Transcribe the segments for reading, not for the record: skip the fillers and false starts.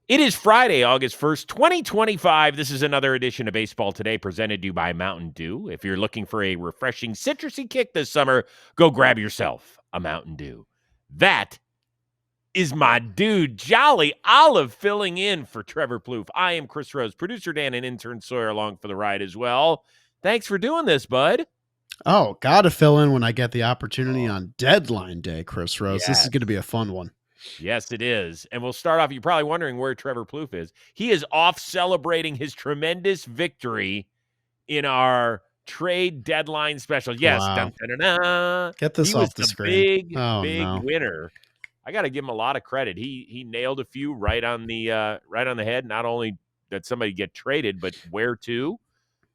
It is Friday, August 1st, 2025. This is another edition of Baseball Today presented to you by Mountain Dew. If you're looking for a refreshing citrusy kick this summer, go grab yourself a Mountain Dew. That is my dude, Jolly Olive, filling in for Trevor Plouffe. I am Chris Rose, producer Dan and intern Sawyer along for the ride as well. Thanks for doing this, bud. Oh, gotta fill in when I get the opportunity on deadline day, Chris Rose. This is Yes. going to be a fun one. Yes, it is. And we'll start off. You're probably wondering where Trevor Plouffe is. He is off celebrating his tremendous victory in our trade deadline special. Yes. Wow. Dun, dun, dun, dun. Get this He off was the the screen. big winner. I got to give him a lot of credit. He nailed a few right on the head. Not only that somebody get traded, but where to.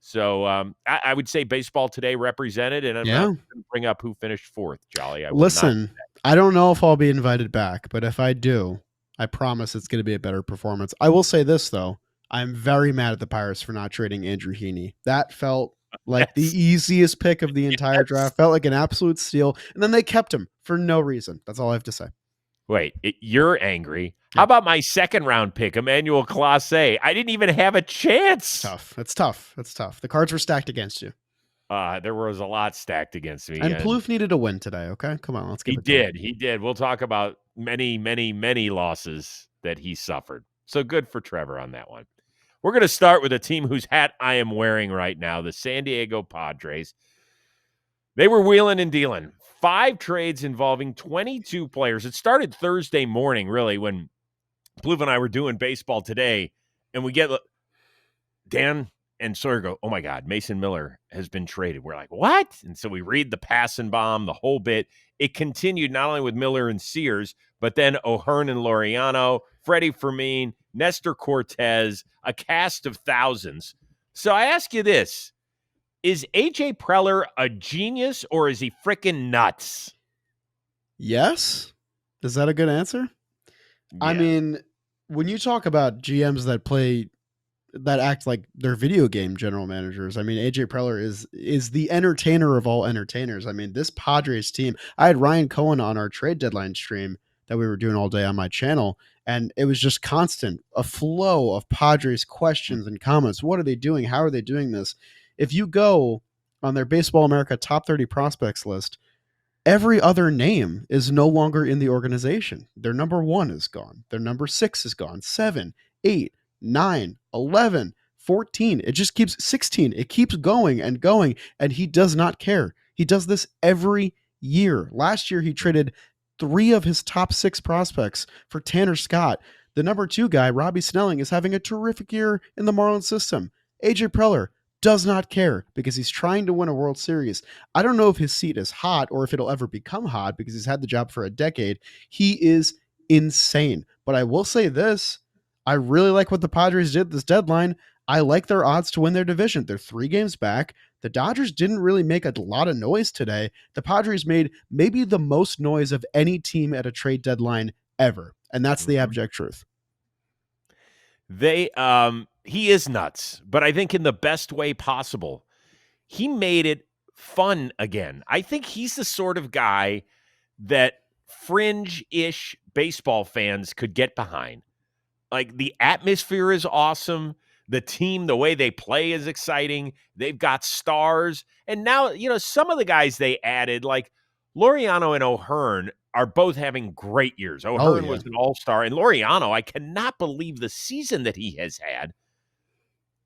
So I would say Baseball Today represented, and I'm not going to bring up who finished fourth, Jolly. Listen, I don't know if I'll be invited back, but if I do, I promise it's going to be a better performance. I will say this, though. I'm very mad at the Pirates for not trading Andrew Heaney. That felt like the easiest pick of the entire draft. Felt like an absolute steal. And then they kept him for no reason. That's all I have to say. Wait, you're angry. How about my second round pick, Emmanuel Clase? I didn't even have a chance. It's tough. The cards were stacked against you. There was a lot stacked against me. And Plouffe needed a win today, okay? Come on, let's give it to him. He did. We'll talk about many, many, many losses that he suffered. So good for Trevor on that one. We're going to start with a team whose hat I am wearing right now, the San Diego Padres. They were wheeling and dealing. 5 trades involving 22 players. It started Thursday morning, really, when Plouffe and I were doing Baseball Today, and we get Dan and Sawyer go, oh, my God, Mason Miller has been traded. We're like, what? And so we read the pass and bomb, the whole bit. It continued not only with Miller and Sears, but then O'Hearn and Laureano, Freddie Fermin, Nestor Cortez, a cast of thousands. So I ask you this. Is AJ Preller a genius or is he freaking nuts? Yes. Is that a good answer? Yeah. I mean, when you talk about GMs that act like they're video game general managers, I mean, AJ Preller is the entertainer of all entertainers. I mean, this Padres team, I had Ryan Cohen on our trade deadline stream that we were doing all day on my channel, and it was just constant, a flow of Padres questions and comments. What are they doing? How are they doing this? If you go on their Baseball America top 30 prospects list, every other name is no longer in the organization. Their number 1 is gone. Their number 6 is gone. 7, 8, 9, 11, 14. It just keeps 16. It keeps going, and he does not care. He does this every year. Last year, he traded 3 of his top 6 prospects for Tanner Scott. The number 2 guy, Robbie Snelling, is having a terrific year in the Marlins system. AJ Preller does not care because he's trying to win a World Series. I don't know if his seat is hot or if it'll ever become hot because he's had the job for a decade. He is insane. But I will say this. I really like what the Padres did this deadline. I like their odds to win their division. They're 3 games back. The Dodgers didn't really make a lot of noise today. The Padres made maybe the most noise of any team at a trade deadline ever. And that's the abject truth. He is nuts, but I think in the best way possible. He made it fun again. I think he's the sort of guy that fringe-ish baseball fans could get behind. Like, the atmosphere is awesome. The team, the way they play is exciting. They've got stars. And now, some of the guys they added, like Laureano and O'Hearn, are both having great years. O'Hearn was an all-star. And Laureano, I cannot believe the season that he has had.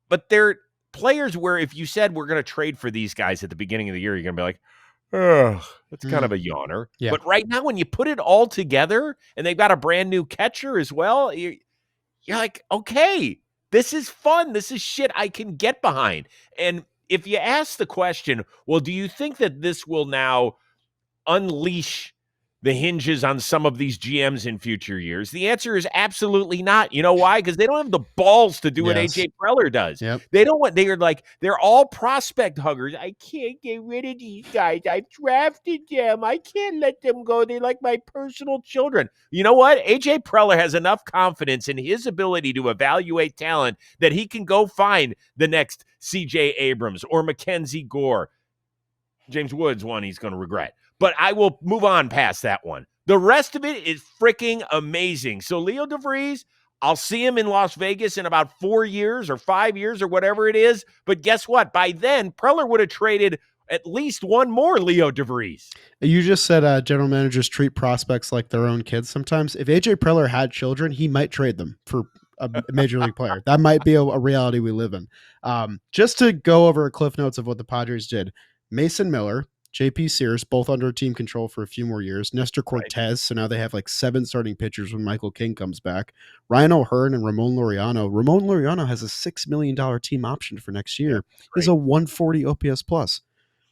But they're players where if you said we're going to trade for these guys at the beginning of the year, you're going to be like, oh, that's kind of a yawner. Yeah. But right now, when you put it all together and they've got a brand new catcher as well, you're like, okay, this is fun. This is shit I can get behind. And if you ask the question, well, do you think that this will now unleash the hinges on some of these GMs in future years? The answer is absolutely not. You know why? Because they don't have the balls to do what AJ Preller does. Yep. They're all prospect huggers. I can't get rid of these guys. I've drafted them. I can't let them go. They're like my personal children. You know what? AJ Preller has enough confidence in his ability to evaluate talent that he can go find the next CJ Abrams or Mackenzie Gore. James Woods one he's going to regret. But I will move on past that one. The rest of it is freaking amazing. So Leo DeVries, I'll see him in Las Vegas in about 4 years or 5 years or whatever it is. But guess what? By then, Preller would have traded at least one more Leo DeVries. You just said general managers treat prospects like their own kids sometimes. If AJ Preller had children, he might trade them for a major league player. That might be a reality we live in. Just to go over cliff notes of what the Padres did. Mason Miller, JP Sears, both under team control for a few more years. Nestor Cortez, right. So now they have like 7 starting pitchers when Michael King comes back. Ryan O'Hearn and Ramon Laureano. Ramon Laureano has a $6 million team option for next year. He's a 140 OPS plus.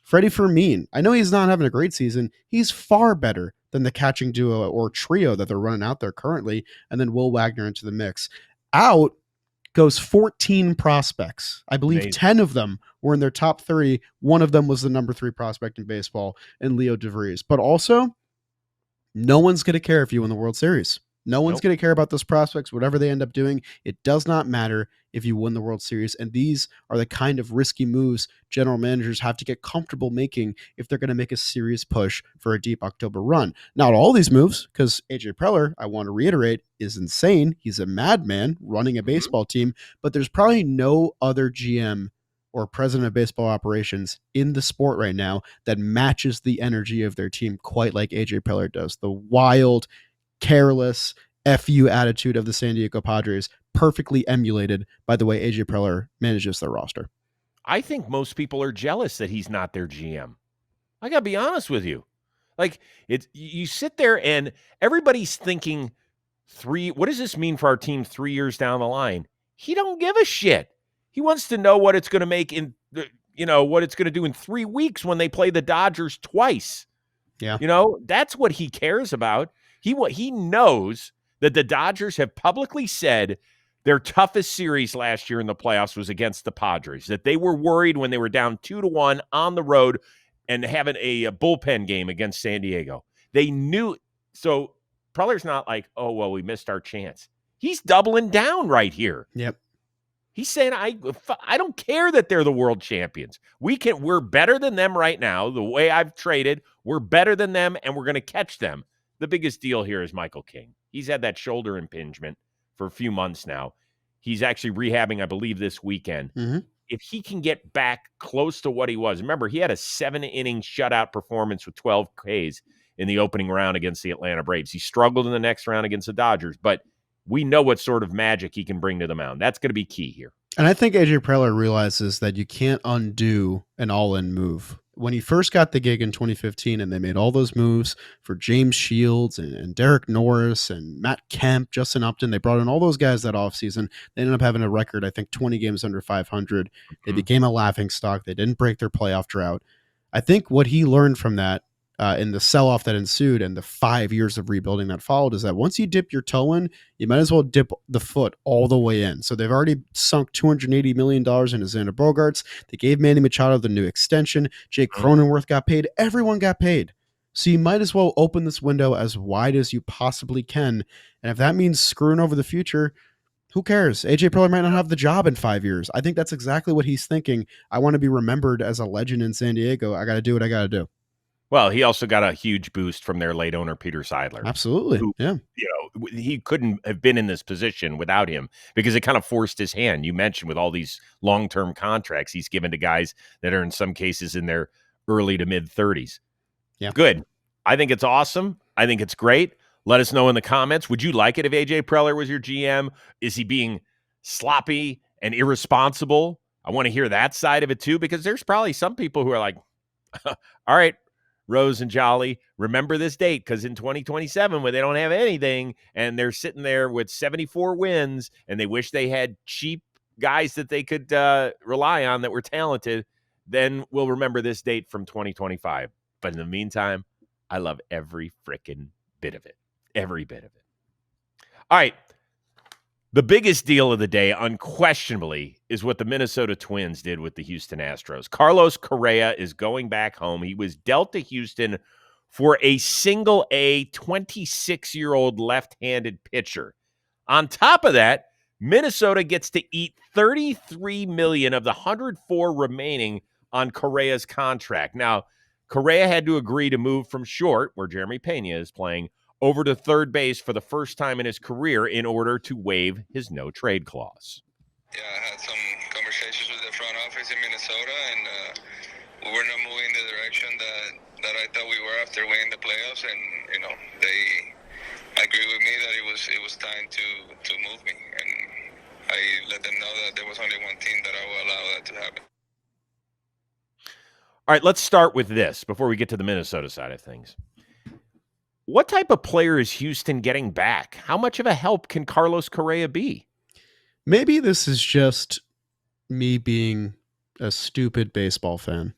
Freddie Fermin, I know he's not having a great season. He's far better than the catching duo or trio that they're running out there currently. And then Will Wagner into the mix. Out goes 14 prospects. I believe 10 of them were in their top 30. One of them was the number 3 prospect in baseball in Leo DeVries. But also, no one's going to care if you win the World Series. No one's going to care about those prospects, whatever they end up doing. It does not matter if you win the World Series. And these are the kind of risky moves general managers have to get comfortable making if they're going to make a serious push for a deep October run. Not all these moves, because AJ Preller, I want to reiterate, is insane. He's a madman running a baseball team, but there's probably no other GM or president of baseball operations in the sport right now that matches the energy of their team quite like AJ Preller does. The wild, careless FU attitude of the San Diego Padres, perfectly emulated by the way AJ Preller manages their roster. I think most people are jealous that he's not their GM. I got to be honest with you. Like, you sit there and everybody's thinking, what does this mean for our team 3 years down the line? He don't give a shit. He wants to know what it's going to make what it's going to do in 3 weeks when they play the Dodgers twice. Yeah. That's what he cares about. He knows that the Dodgers have publicly said their toughest series last year in the playoffs was against the Padres, that they were worried when they were down 2-1 on the road and having a bullpen game against San Diego. They knew. So Preller's not like, oh, well, we missed our chance. He's doubling down right here. Yep. He's saying, I don't care that they're the world champions. We're better than them right now. The way I've traded, we're better than them, and we're going to catch them. The biggest deal here is Michael King. He's had that shoulder impingement for a few months now. He's actually rehabbing, I believe, this weekend. Mm-hmm. If he can get back close to what he was, remember, he had a 7-inning shutout performance with 12 Ks in the opening round against the Atlanta Braves. He struggled in the next round against the Dodgers, but we know what sort of magic he can bring to the mound. That's going to be key here. And I think AJ Preller realizes that you can't undo an all-in move. When he first got the gig in 2015 and they made all those moves for James Shields and Derek Norris and Matt Kemp, Justin Upton, they brought in all those guys that offseason. They ended up having a record, I think, 20 games under 500. They became a laughingstock. They didn't break their playoff drought. I think what he learned from that in the sell-off that ensued and the 5 years of rebuilding that followed is that once you dip your toe in, you might as well dip the foot all the way in. So they've already sunk $280 million into Xander Bogaerts. They gave Manny Machado the new extension. Jake Cronenworth got paid. Everyone got paid. So you might as well open this window as wide as you possibly can. And if that means screwing over the future, who cares? AJ Preller might not have the job in 5 years. I think that's exactly what he's thinking. I want to be remembered as a legend in San Diego. I got to do what I got to do. Well, he also got a huge boost from their late owner, Peter Seidler. Absolutely. Yeah. He couldn't have been in this position without him because it kind of forced his hand. You mentioned with all these long-term contracts he's given to guys that are in some cases in their early to mid-30s. Yeah. Good. I think it's awesome. I think it's great. Let us know in the comments. Would you like it if AJ Preller was your GM? Is he being sloppy and irresponsible? I want to hear that side of it too, because there's probably some people who are like, all right, Rose and Jolly, remember this date, because in 2027, when they don't have anything and they're sitting there with 74 wins and they wish they had cheap guys that they could rely on that were talented, then we'll remember this date from 2025. But in the meantime, I love every freaking bit of it. Every bit of it. All right. The biggest deal of the day, unquestionably, is what the Minnesota Twins did with the Houston Astros. Carlos Correa is going back home. He was dealt to Houston for a single-A 26-year-old left-handed pitcher. On top of that, Minnesota gets to eat $33 million of the $104 remaining on Correa's contract. Now, Correa had to agree to move from short, where Jeremy Pena is playing, over to third base for the first time in his career in order to waive his no-trade clause. Yeah, I had some conversations with the front office in Minnesota, and we were not moving the direction that I thought we were after winning the playoffs, and they agreed with me that it was time to move me, and I let them know that there was only one team that I will allow that to happen. All right, let's start with this before we get to the Minnesota side of things. What type of player is Houston getting back? How much of a help can Carlos Correa be? Maybe this is just me being a stupid baseball fan,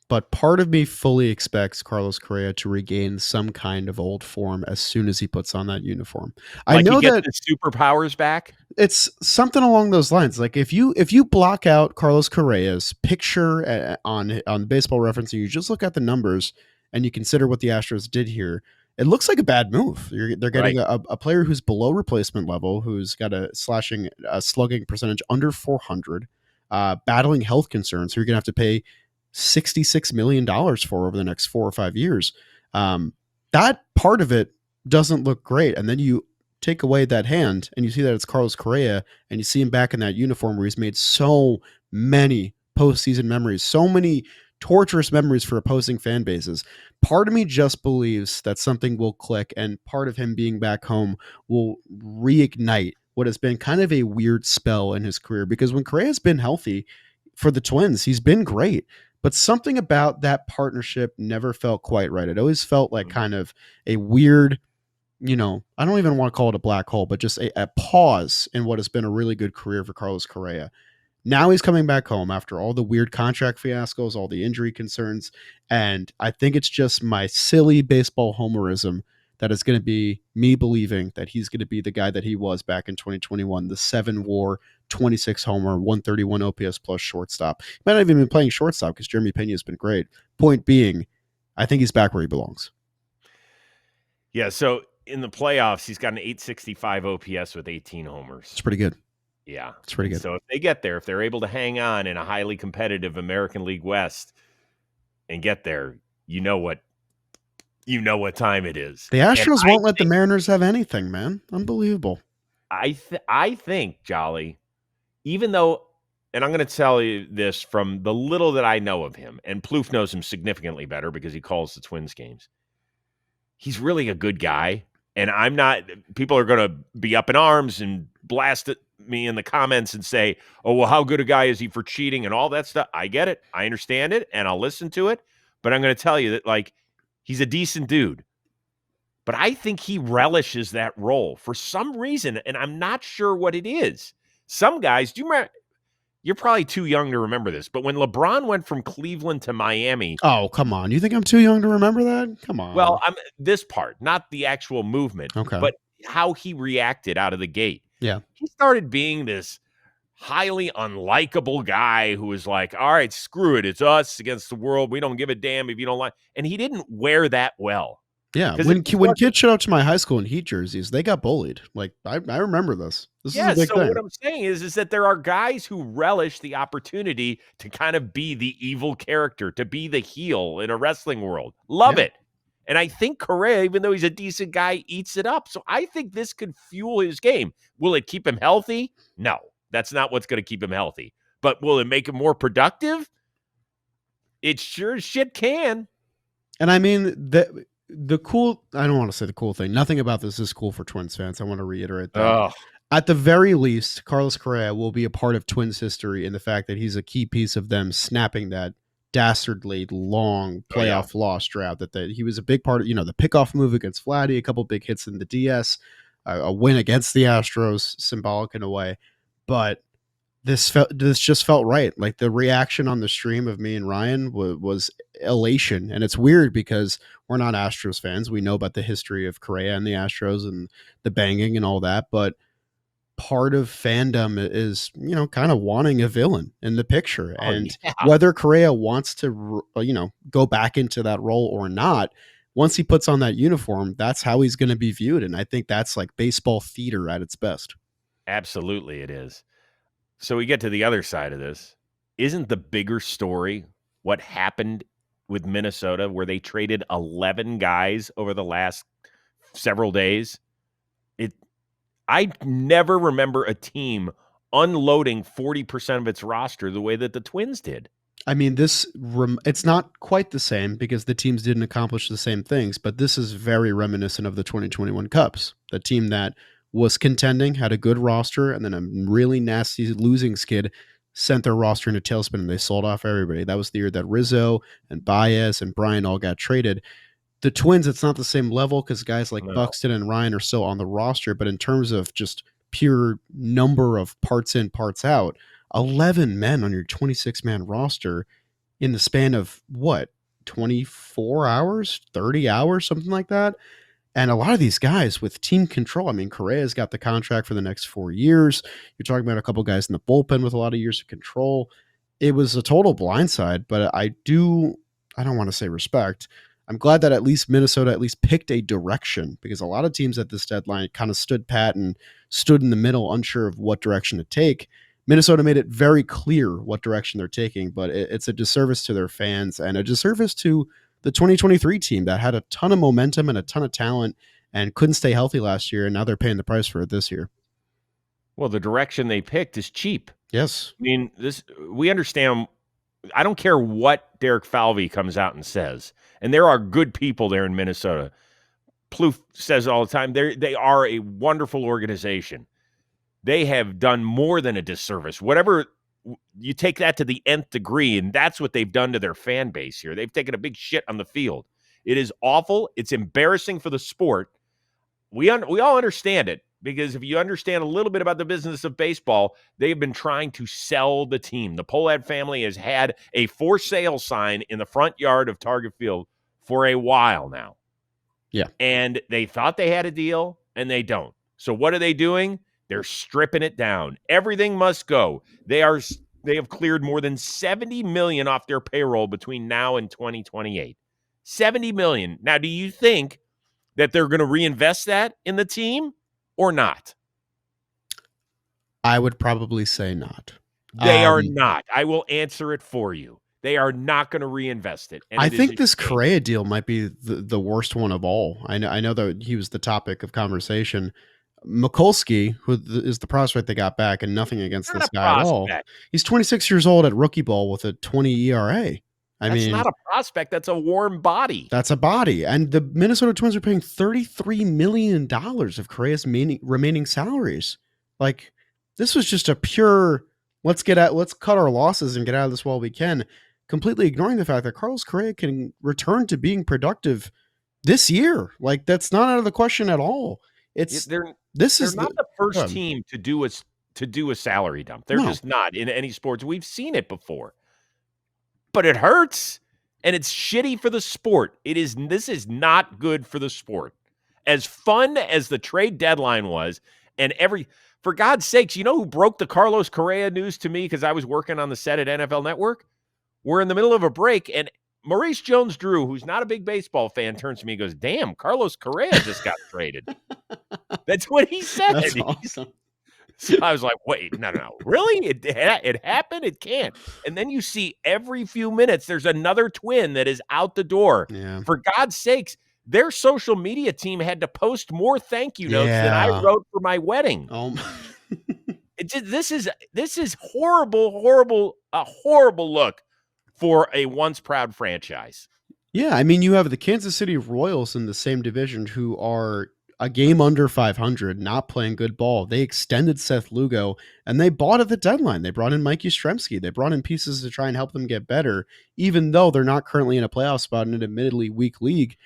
but part of me fully expects Carlos Correa to regain some kind of old form as soon as he puts on that uniform. I know he gets that his superpowers back. It's something along those lines. Like if you block out Carlos Correa's picture on Baseball Reference and you just look at the numbers and you consider what the Astros did here, it looks like a bad move. They're getting a player who's below replacement level, who's got a slugging percentage under 400, battling health concerns, who you're gonna have to pay $66 million for over the next 4 or 5 years. That part of it doesn't look great, and then you take away that hand and you see that it's Carlos Correa and you see him back in that uniform where he's made so many postseason memories, so many torturous memories for opposing fan bases. Part of me just believes that something will click, and part of him being back home will reignite what has been kind of a weird spell in his career, because when Correa's been healthy for the Twins, he's been great. But something about that partnership never felt quite right. It always felt like kind of a weird, I don't even want to call it a black hole, but just a pause in what has been a really good career for Carlos Correa. Now he's coming back home after all the weird contract fiascos, all the injury concerns. And I think it's just my silly baseball homerism that is going to be me believing that he's going to be the guy that he was back in 2021, the 7-WAR, 26 homer, 131 OPS plus shortstop. He might not even been playing shortstop because Jeremy Pena has been great. Point being, I think he's back where he belongs. Yeah, so in the playoffs, he's got an 865 OPS with 18 homers. It's pretty good. Yeah. It's pretty good. So if they get there, if they're able to hang on in a highly competitive American League West and get there, you know what time it is. The Astros won't let the Mariners have anything, man. Unbelievable. I think, Jolly, even though, and I'm going to tell you this from the little that I know of him, and Plouffe knows him significantly better because he calls the Twins games. He's really a good guy. And I'm not, people are going to be up in arms and blast at me in the comments and say, oh, well, how good a guy is he for cheating and all that stuff? I get it. I understand it. And I'll listen to it. But I'm going to tell you that, he's a decent dude. But I think he relishes that role for some reason. And I'm not sure what it is. Some guys, do you remember? You're probably too young to remember this, but when LeBron went from Cleveland to Miami. Oh, come on. You think I'm too young to remember that? Come on. Well, this part, not the actual movement, okay, but how he reacted out of the gate. Yeah. He started being this highly unlikable guy who was like, all right, screw it. It's us against the world. We don't give a damn if you don't like. And he didn't wear that well. Yeah, when kids showed up to my high school in Heat jerseys, they got bullied. I remember this. This is a big thing. What I'm saying is that there are guys who relish the opportunity to kind of be the evil character, to be the heel in a wrestling world. Love it. And I think Correa, even though he's a decent guy, eats it up. So I think this could fuel his game. Will it keep him healthy? No, that's not what's going to keep him healthy. But will it make him more productive? It sure as shit can. And I mean, the cool, I don't want to say the cool thing. Nothing about this is cool for Twins fans. I want to reiterate that. Oh. At the very least, Carlos Correa will be a part of Twins history in the fact that he's a key piece of them snapping that dastardly long playoff loss drought. That he was a big part of, the pickoff move against Vladdy, a couple big hits in the DS, a win against the Astros, symbolic in a way. But this just felt right. Like the reaction on the stream of me and Ryan was elation. And it's weird because we're not Astros fans. We know about the history of Correa and the Astros and the banging and all that. But part of fandom is, kind of wanting a villain in the picture. Whether Correa wants to, go back into that role or not, once he puts on that uniform, that's how he's going to be viewed. And I think that's like baseball theater at its best. Absolutely it is. So we get to the other side of this. Isn't the bigger story what happened with Minnesota, where they traded 11 guys over the last several days. I never remember a team unloading 40% of its roster the way that the Twins did. I mean, it's not quite the same because the teams didn't accomplish the same things, but this is very reminiscent of the 2021 Cubs, the team that was contending, had a good roster, and then a really nasty losing skid sent their roster in a tailspin, and they sold off everybody. That was the year that Rizzo and Baez and Bryant all got traded. The Twins, it's not the same level because guys like Buxton and Ryan are still on the roster, but in terms of just pure number of parts in, parts out, 11 men on your 26-man roster in the span of what, 24 hours, 30 hours, something like that. And a lot of these guys with team control. I mean, Correa's got the contract for the next 4 years. You're talking about a couple guys in the bullpen with a lot of years of control. It was a total blindside, but I don't want to say respect. I'm glad that at least Minnesota at least picked a direction, because a lot of teams at this deadline kind of stood pat and stood in the middle, unsure of what direction to take. Minnesota made it very clear what direction they're taking, but it's a disservice to their fans and a disservice to the 2023 team that had a ton of momentum and a ton of talent and couldn't stay healthy last year, and now they're paying the price for it this year. Well, the direction they picked is cheap. Yes. I mean, we understand. I don't care what Derek Falvey comes out and says, and there are good people there in Minnesota. Plouffe says it all the time. They are a wonderful organization. They have done more than a disservice. Whatever, you take that to the nth degree, and that's what they've done to their fan base here. They've taken a big shit on the field. It is awful. It's embarrassing for the sport. We all understand it, because if you understand a little bit about the business of baseball, they've been trying to sell the team. The Pohlad family has had a for sale sign in the front yard of Target Field for a while now. Yeah. And they thought they had a deal, and they don't. So what are they doing? They're stripping it down. Everything must go. They have cleared more than $70 million off their payroll between now and 2028. $70 million. Now, do you think that they're going to reinvest that in the team or not? I would probably say not. They are not. I will answer it for you. They are not going to reinvest it. And I think this Correa deal might be the worst one of all. I know that he was the topic of conversation. Mikulski, who is the prospect they got back, and nothing against this guy at all. He's 26 years old at rookie ball with a 20 ERA. That's not a prospect. That's a warm body. That's a body. And the Minnesota Twins are paying $33 million of Correa's remaining salaries. Like, this was just a pure, let's cut our losses and get out of this while we can, completely ignoring the fact that Carlos Correa can return to being productive this year. Like, that's not out of the question at all. They're not the first team to do a salary dump. They're just not in any sports. We've seen it before, but it hurts, and it's shitty for the sport. This is not good for the sport. As fun as the trade deadline was, and for God's sakes, you know who broke the Carlos Correa news to me? Because I was working on the set at NFL Network. We're in the middle of a break, and Maurice Jones-Drew, who's not a big baseball fan, turns to me and goes, "Damn, Carlos Correa just got traded." That's what he said. That's awesome. So I was like, wait, no. Really? It happened? It can't. And then you see every few minutes there's another Twin that is out the door. Yeah. For God's sakes, their social media team had to post more thank you notes than I wrote for my wedding. This is horrible, a horrible look for a once proud franchise. Yeah, I mean, you have the Kansas City Royals in the same division who are a game under 500, not playing good ball. They extended Seth Lugo, and they bought at the deadline. They brought in Mike Yastrzemski. They brought in pieces to try and help them get better, even though they're not currently in a playoff spot in an admittedly weak league.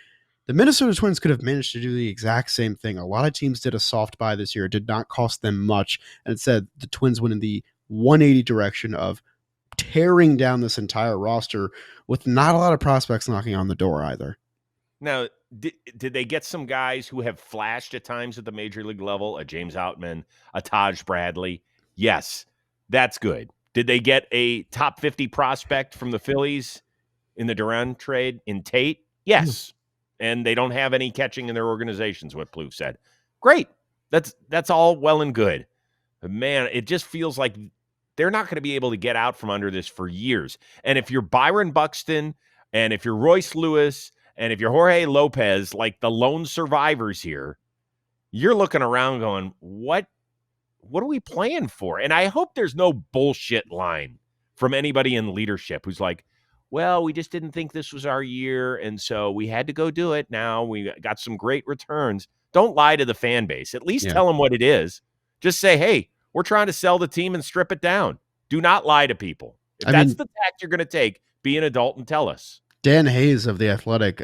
The Minnesota Twins could have managed to do the exact same thing. A lot of teams did a soft buy this year. It did not cost them much, and instead the Twins went in the 180 direction of tearing down this entire roster with not a lot of prospects knocking on the door either. Now, did they get some guys who have flashed at times at the major league level? A James Outman, a Taj Bradley? Yes, that's good. Did they get a top 50 prospect from the Phillies in the Duran trade in Tate? Yes. And they don't have any catching in their organizations, what Plouffe said. Great. That's all well and good. But man, it just feels like they're not going to be able to get out from under this for years. And if you're Byron Buxton, and if you're Royce Lewis, And if you're Jorge Lopez, like the lone survivors here, you're looking around going, what are we playing for? And I hope there's no bullshit line from anybody in leadership who's like, well, we just didn't think this was our year, and so we had to go do it. Now we got some great returns. Don't lie to the fan base. At least tell them what it is. Just say, hey, we're trying to sell the team and strip it down. Do not lie to people. If that's the tact you're going to take, be an adult and tell us. Dan Hayes of The Athletic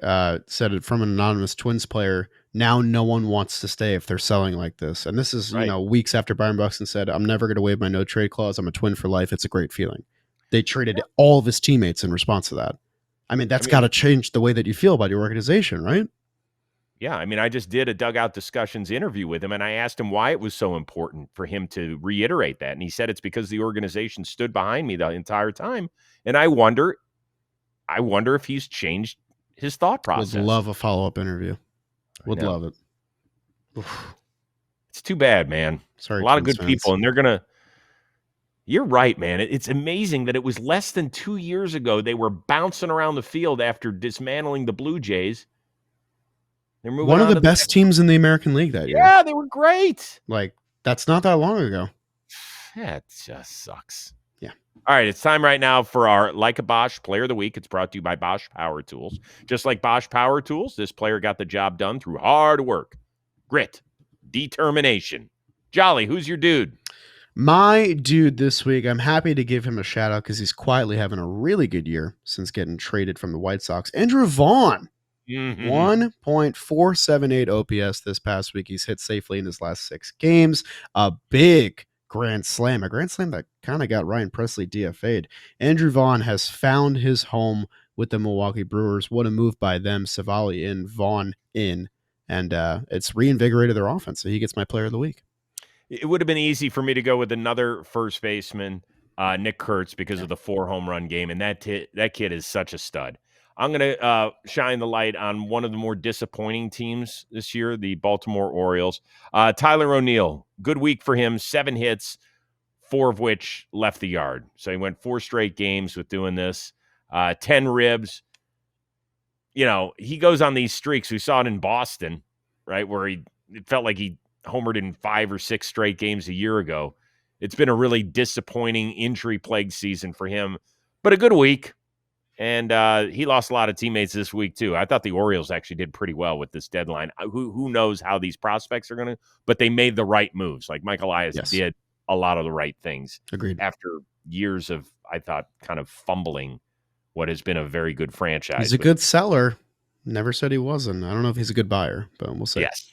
said it from an anonymous Twins player. Now no one wants to stay if they're selling like this. And this is, weeks after Byron Buxton said, I'm never going to waive my no trade clause. I'm a Twin for life. It's a great feeling. They traded all of his teammates in response to that. I mean, that's got to change the way that you feel about your organization, right? Yeah, I mean, I just did a Dugout Discussions interview with him, and I asked him why it was so important for him to reiterate that. And he said it's because the organization stood behind me the entire time. And I wonder if he's changed his thought process. Would love a follow-up interview. Would love it. Oof. It's too bad, man. Sorry, a lot of good people, and they're going to – you're right, man. It's amazing that it was less than 2 years ago they were bouncing around the field after dismantling the Blue Jays. They're moving one of the best teams in the American League that year. Yeah, they were great. Like, that's not that long ago. That just sucks. Yeah. All right, it's time right now for our Like a Bosch Player of the Week. It's brought to you by Bosch Power Tools. Just like Bosch Power Tools, this player got the job done through hard work, grit, determination. Jolly, who's your dude? My dude this week, I'm happy to give him a shout out because he's quietly having a really good year since getting traded from the White Sox. Andrew Vaughn, 1.478 OPS this past week. He's hit safely in his last 6 games. A big grand slam, a grand slam that kind of got Ryan Presley DFA'd. Andrew Vaughn has found his home with the Milwaukee Brewers. What a move by them. Savali in, Vaughn in, and it's reinvigorated their offense. So he gets my Player of the Week. It would have been easy for me to go with another first baseman, Nick Kurtz, because of the 4 home run game, and that kid is such a stud. I'm going to shine the light on one of the more disappointing teams this year, the Baltimore Orioles. Tyler O'Neill, good week for him, 7 hits, 4 of which left the yard. So he went 4 straight games with doing this, 10 ribs. You know, he goes on these streaks. We saw it in Boston, right, where it felt like he homered in 5 or 6 straight games a year ago. It's been a really disappointing injury-plagued season for him, but a good week. And he lost a lot of teammates this week, too. I thought the Orioles actually did pretty well with this deadline. Who knows how these prospects are going to – but they made the right moves. Like Mike Elias did a lot of the right things. Agreed. After years of, I thought, kind of fumbling what has been a very good franchise. He's a good seller. Never said he wasn't. I don't know if he's a good buyer, but we'll see. Yes.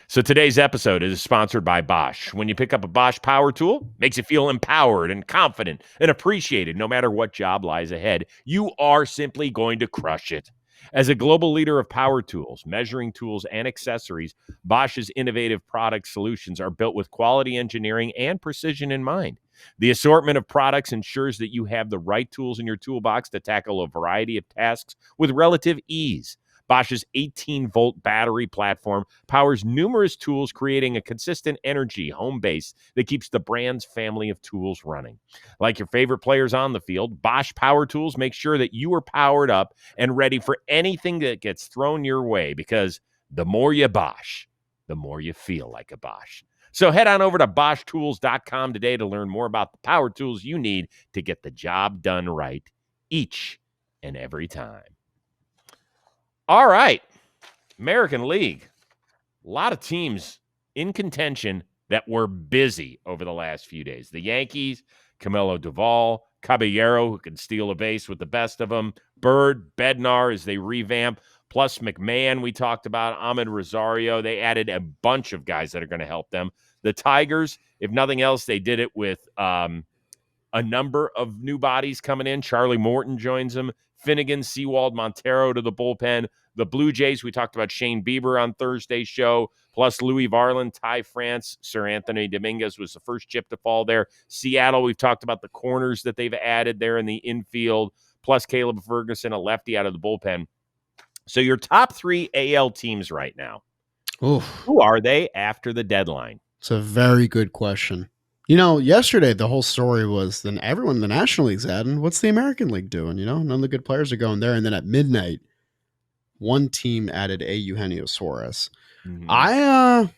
So today's episode is sponsored by Bosch. When you pick up a Bosch power tool, makes you feel empowered and confident and appreciated no matter what job lies ahead. You are simply going to crush it. As a global leader of power tools, measuring tools, and accessories, Bosch's innovative product solutions are built with quality engineering and precision in mind. The assortment of products ensures that you have the right tools in your toolbox to tackle a variety of tasks with relative ease. Bosch's 18-volt battery platform powers numerous tools, creating a consistent energy home base that keeps the brand's family of tools running. Like your favorite players on the field, Bosch Power Tools make sure that you are powered up and ready for anything that gets thrown your way, because the more you Bosch, the more you feel like a Bosch. So head on over to BoschTools.com today to learn more about the power tools you need to get the job done right each and every time. All right, American League. A lot of teams in contention that were busy over the last few days. The Yankees, Camilo Doval, Caballero, who can steal a base with the best of them, Bird, Bednar as they revamp, plus McMahon we talked about, Ahmed Rosario. They added a bunch of guys that are going to help them. The Tigers, if nothing else, they did it with a number of new bodies coming in. Charlie Morton joins them. Finnegan, Sewald, Montero to the bullpen. The Blue Jays, we talked about Shane Bieber on Thursday's show, plus Louis Varland, Ty France, Sir Anthony Dominguez was the first chip to fall there. Seattle, we've talked about the corners that they've added there in the infield, plus Caleb Ferguson, a lefty out of the bullpen. So your top 3 AL teams right now, who are they after the deadline? It's a very good question. You know, yesterday the whole story was then everyone in the National League's adding, what's the American League doing? You know, none of the good players are going there. And then at midnight, one team added a Eugenio Suarez. Mhm.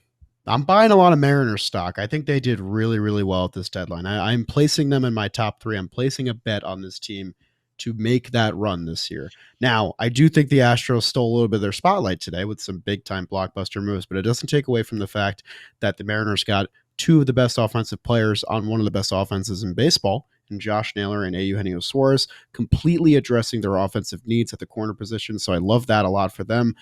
I'm buying a lot of Mariners stock. I think they did really, really well at this deadline. I'm placing them in my top 3. I'm placing a bet on this team to make that run this year. Now, I do think the Astros stole a little bit of their spotlight today with some big time blockbuster moves, but it doesn't take away from the fact that the Mariners got 2 of the best offensive players on one of the best offenses in baseball, and Josh Naylor and Eugenio Suarez, completely addressing their offensive needs at the corner position. So I love that a lot for them.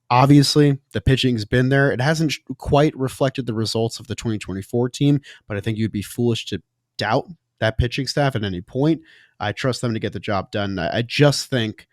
Obviously, the pitching's been there. It hasn't quite reflected the results of the 2024 team, but I think you'd be foolish to doubt that pitching staff at any point. I trust them to get the job done. I just think,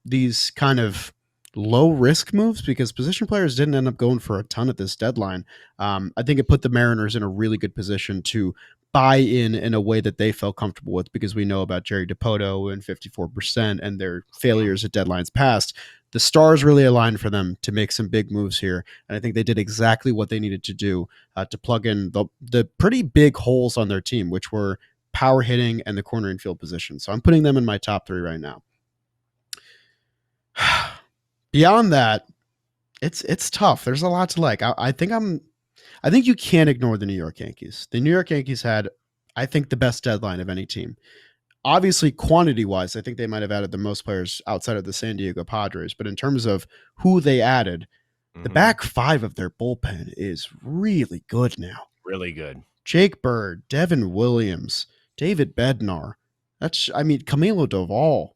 these kind of low risk moves, because position players didn't end up going for a ton at this deadline. I think it put the Mariners in a really good position to buy in a way that they felt comfortable with, because we know about Jerry Dipoto and 54% and their failures at deadlines past. The stars really aligned for them to make some big moves here, and I think they did exactly what they needed to do to plug in the pretty big holes on their team, which were power hitting and the corner infield position. So I'm putting them in my top 3 right now. Beyond that, it's tough. There's a lot to like. I think you can't ignore the New York Yankees. The New York Yankees had, I think, the best deadline of any team. Obviously, quantity-wise, I think they might have added the most players outside of the San Diego Padres. But in terms of who they added, the back 5 of their bullpen is really good now. Really good. Jake Bird, Devin Williams, David Bednar. Camilo Doval,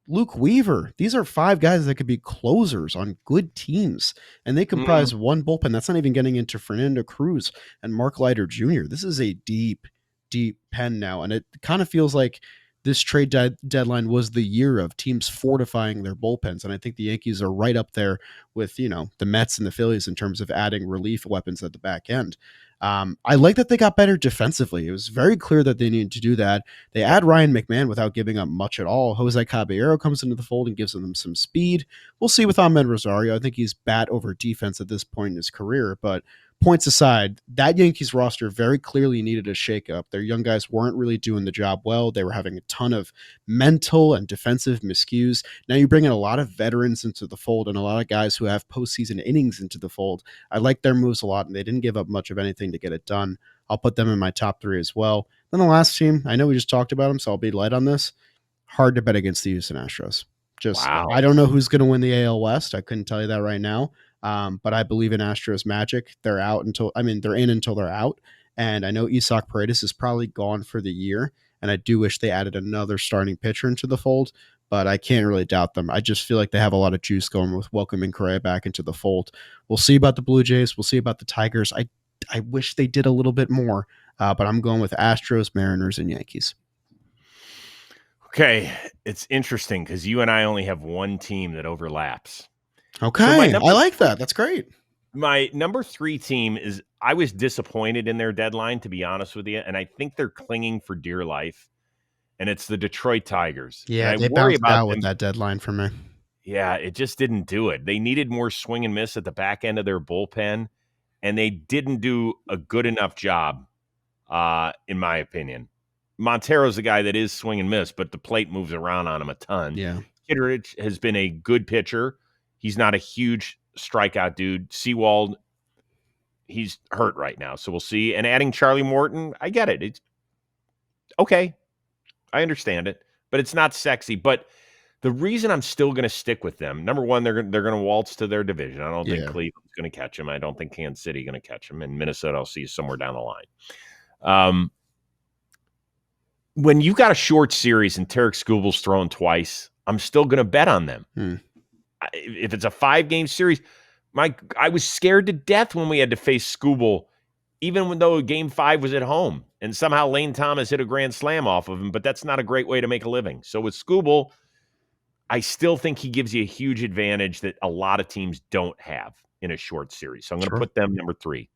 Luke Weaver. These are 5 guys that could be closers on good teams, and they comprise one bullpen. That's not even getting into Fernando Cruz and Mark Leiter Jr. This is a deep, deep pen now, and it kind of feels like this trade deadline was the year of teams fortifying their bullpens, and I think the Yankees are right up there with the Mets and the Phillies in terms of adding relief weapons at the back end. I like that they got better defensively. It was very clear that they needed to do that. They add Ryan McMahon without giving up much at all. Jose Caballero comes into the fold and gives them some speed. We'll see with Ahmed Rosario. I think he's bat over defense at this point in his career, but points aside, that Yankees roster very clearly needed a shakeup. Their young guys weren't really doing the job well. They were having a ton of mental and defensive miscues. Now you bring in a lot of veterans into the fold and a lot of guys who have postseason innings into the fold. I like their moves a lot, and they didn't give up much of anything to get it done. I'll put them in my top 3 as well. Then the last team, I know we just talked about them, so I'll be light on this. Hard to bet against the Houston Astros. Wow. I don't know who's going to win the AL West. I couldn't tell you that right now. But I believe in Astros magic. They're in until they're out. And I know Isaac Paredes is probably gone for the year. And I do wish they added another starting pitcher into the fold, but I can't really doubt them. I just feel like they have a lot of juice going with welcoming Correa back into the fold. We'll see about the Blue Jays. We'll see about the Tigers. I wish they did a little bit more, but I'm going with Astros, Mariners, and Yankees. Okay. It's interesting because you and I only have one team that overlaps. Okay, I like that. That's great. My number 3 team is, I was disappointed in their deadline, to be honest with you, and I think they're clinging for dear life, and it's the Detroit Tigers. Yeah, they bounced out with that deadline for me. Yeah, it just didn't do it. They needed more swing and miss at the back end of their bullpen, and they didn't do a good enough job, in my opinion. Montero's the guy that is swing and miss, but the plate moves around on him a ton. Yeah, Kitteridge has been a good pitcher. He's not a huge strikeout dude. Seawald, he's hurt right now, so we'll see. And adding Charlie Morton, I get it. It's okay. I understand it, but it's not sexy. But the reason I'm still going to stick with them, number one, they're going to waltz to their division. I don't think Cleveland's going to catch them. I don't think Kansas City going to catch them. And Minnesota, I'll see you somewhere down the line. When you got a short series and Tarek Skubel's thrown twice, I'm still going to bet on them. If it's a 5-game series, I was scared to death when we had to face Skubel, even though Game 5 was at home, and somehow Lane Thomas hit a grand slam off of him, but that's not a great way to make a living. So with Skubel, I still think he gives you a huge advantage that a lot of teams don't have in a short series. So I'm going to put them number 3.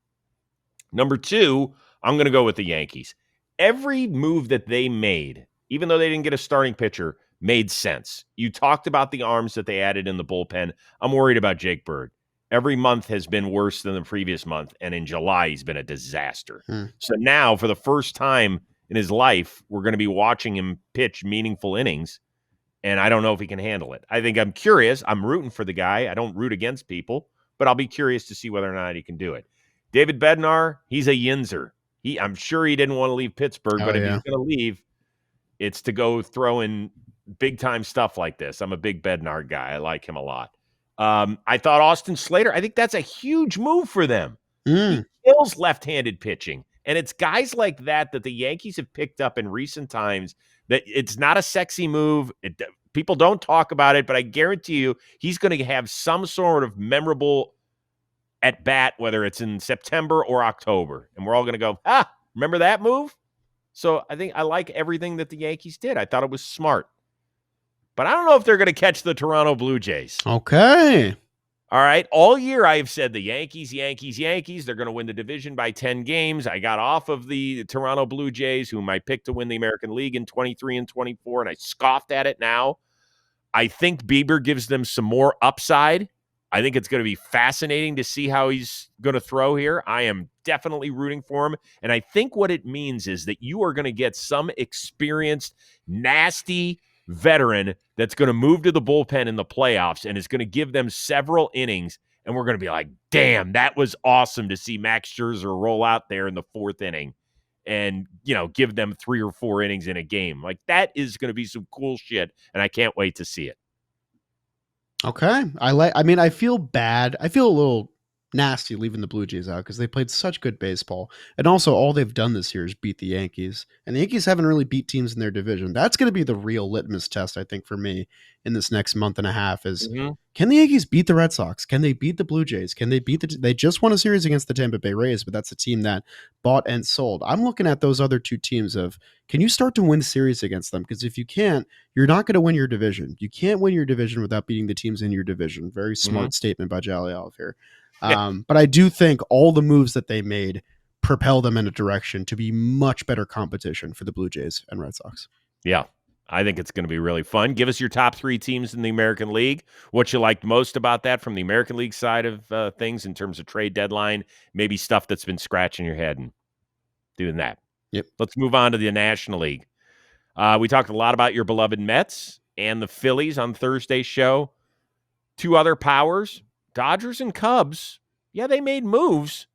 Number 2, I'm going to go with the Yankees. Every move that they made, even though they didn't get a starting pitcher, made sense. You talked about the arms that they added in the bullpen. I'm worried about Jake Bird. Every month has been worse than the previous month, and in July, he's been a disaster. So now, for the first time in his life, we're going to be watching him pitch meaningful innings, and I don't know if he can handle it. I think I'm curious. I'm rooting for the guy. I don't root against people, but I'll be curious to see whether or not he can do it. David Bednar, he's a yinzer. I'm sure he didn't want to leave Pittsburgh, but if he's going to leave, it's to go throw in big-time stuff like this. I'm a big Bednar guy. I like him a lot. I thought Austin Slater, I think that's a huge move for them. He kills left-handed pitching. And it's guys like that the Yankees have picked up in recent times that it's not a sexy move. People don't talk about it, but I guarantee you he's going to have some sort of memorable at bat, whether it's in September or October. And we're all going to go, remember that move? So I think I like everything that the Yankees did. I thought it was smart. But I don't know if they're going to catch the Toronto Blue Jays. Okay. All right. All year I have said the Yankees. They're going to win the division by 10 games. I got off of the Toronto Blue Jays, whom I picked to win the American League in 23 and 24, and I scoffed at it now. I think Bieber gives them some more upside. I think it's going to be fascinating to see how he's going to throw here. I am definitely rooting for him. And I think what it means is that you are going to get some experienced, nasty veteran that's going to move to the bullpen in the playoffs and is going to give them several innings. And we're going to be like, damn, that was awesome to see Max Scherzer roll out there in the fourth inning and, give them 3 or 4 innings in a game. Like, that is going to be some cool shit. And I can't wait to see it. Okay. I feel bad. I feel a little nasty leaving the Blue Jays out because they played such good baseball. And also all they've done this year is beat the Yankees. And the Yankees haven't really beat teams in their division. That's going to be the real litmus test, I think, for me in this next month and a half is can the Yankees beat the Red Sox? Can they beat the Blue Jays? Can they beat they just won a series against the Tampa Bay Rays, but that's a team that bought and sold. I'm looking at those other two teams of, can you start to win series against them? Because if you can't, you're not going to win your division. You can't win your division without beating the teams in your division. Very smart statement by Jolly Olive here. But I do think all the moves that they made propel them in a direction to be much better competition for the Blue Jays and Red Sox. Yeah, I think it's going to be really fun. Give us your top 3 teams in the American League. What you liked most about that from the American League side of things in terms of trade deadline, maybe stuff that's been scratching your head and doing that. Yep. Let's move on to the National League. We talked a lot about your beloved Mets and the Phillies on Thursday's show. 2 other powers, Dodgers and Cubs. Yeah, they made moves,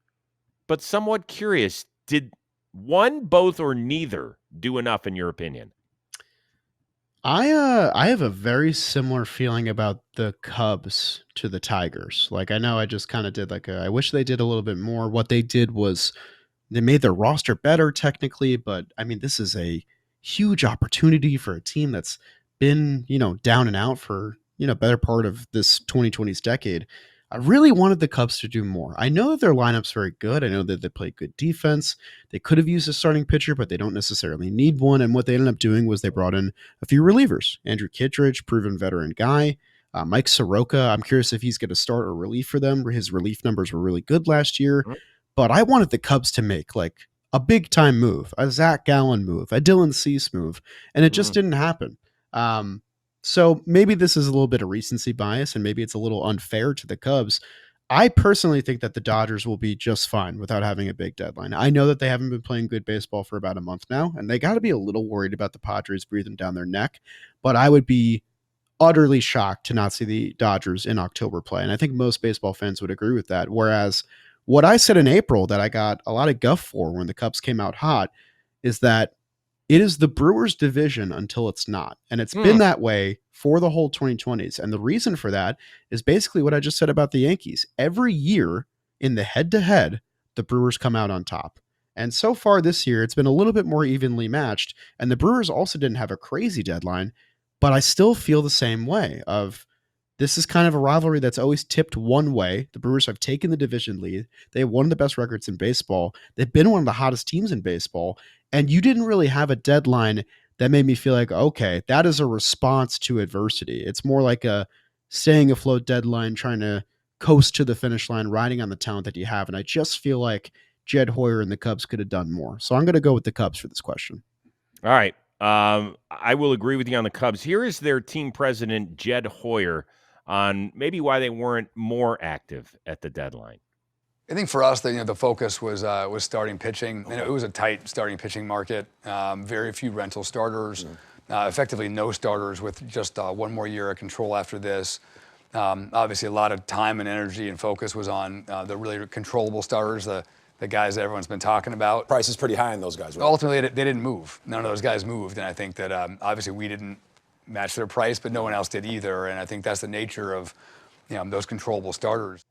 but somewhat curious. Did one, both, or neither do enough in your opinion? I have a very similar feeling about the Cubs to the Tigers. Like, I know I just kind of did I wish they did a little bit more. What they did was they made their roster better technically, but I mean, this is a huge opportunity for a team that's been, down and out for, better part of this 2020s decade. I really wanted the Cubs to do more. I know that their lineup's very good. I know that they play good defense. They could have used a starting pitcher, but they don't necessarily need one. And what they ended up doing was they brought in a few relievers. Andrew Kittredge, proven veteran guy. Mike Soroka, I'm curious if he's going to start or relief for them. His relief numbers were really good last year. But I wanted the Cubs to make a big-time move, a Zach Gallen move, a Dylan Cease move, and it just didn't happen. So maybe this is a little bit of recency bias and maybe it's a little unfair to the Cubs. I personally think that the Dodgers will be just fine without having a big deadline. I know that they haven't been playing good baseball for about a month now, and they got to be a little worried about the Padres breathing down their neck, but I would be utterly shocked to not see the Dodgers in October play. And I think most baseball fans would agree with that. Whereas what I said in April that I got a lot of guff for when the Cubs came out hot is that it is the Brewers division until it's not. And it's been that way for the whole 2020s. And the reason for that is basically what I just said about the Yankees. Every year in the head-to-head, the Brewers come out on top. And so far this year, it's been a little bit more evenly matched. And the Brewers also didn't have a crazy deadline, but I still feel the same way of this is kind of a rivalry that's always tipped one way. The Brewers have taken the division lead. They have one of the best records in baseball. They've been one of the hottest teams in baseball. And you didn't really have a deadline that made me feel like, okay, that is a response to adversity. It's more like a staying afloat deadline, trying to coast to the finish line, riding on the talent that you have. And I just feel like Jed Hoyer and the Cubs could have done more. So I'm going to go with the Cubs for this question. All right. I will agree with you on the Cubs. Here is their team president, Jed Hoyer, on maybe why they weren't more active at the deadline. I think for us, the focus was starting pitching. It was a tight starting pitching market. Very few rental starters. effectively no starters with just one more year of control after this. Obviously, a lot of time and energy and focus was on the really controllable starters, the guys that everyone's been talking about. Price is pretty high on those guys, right? Ultimately, they didn't move. None of those guys moved, and I think that obviously we didn't match their price, but no one else did either. And I think that's the nature of those controllable starters.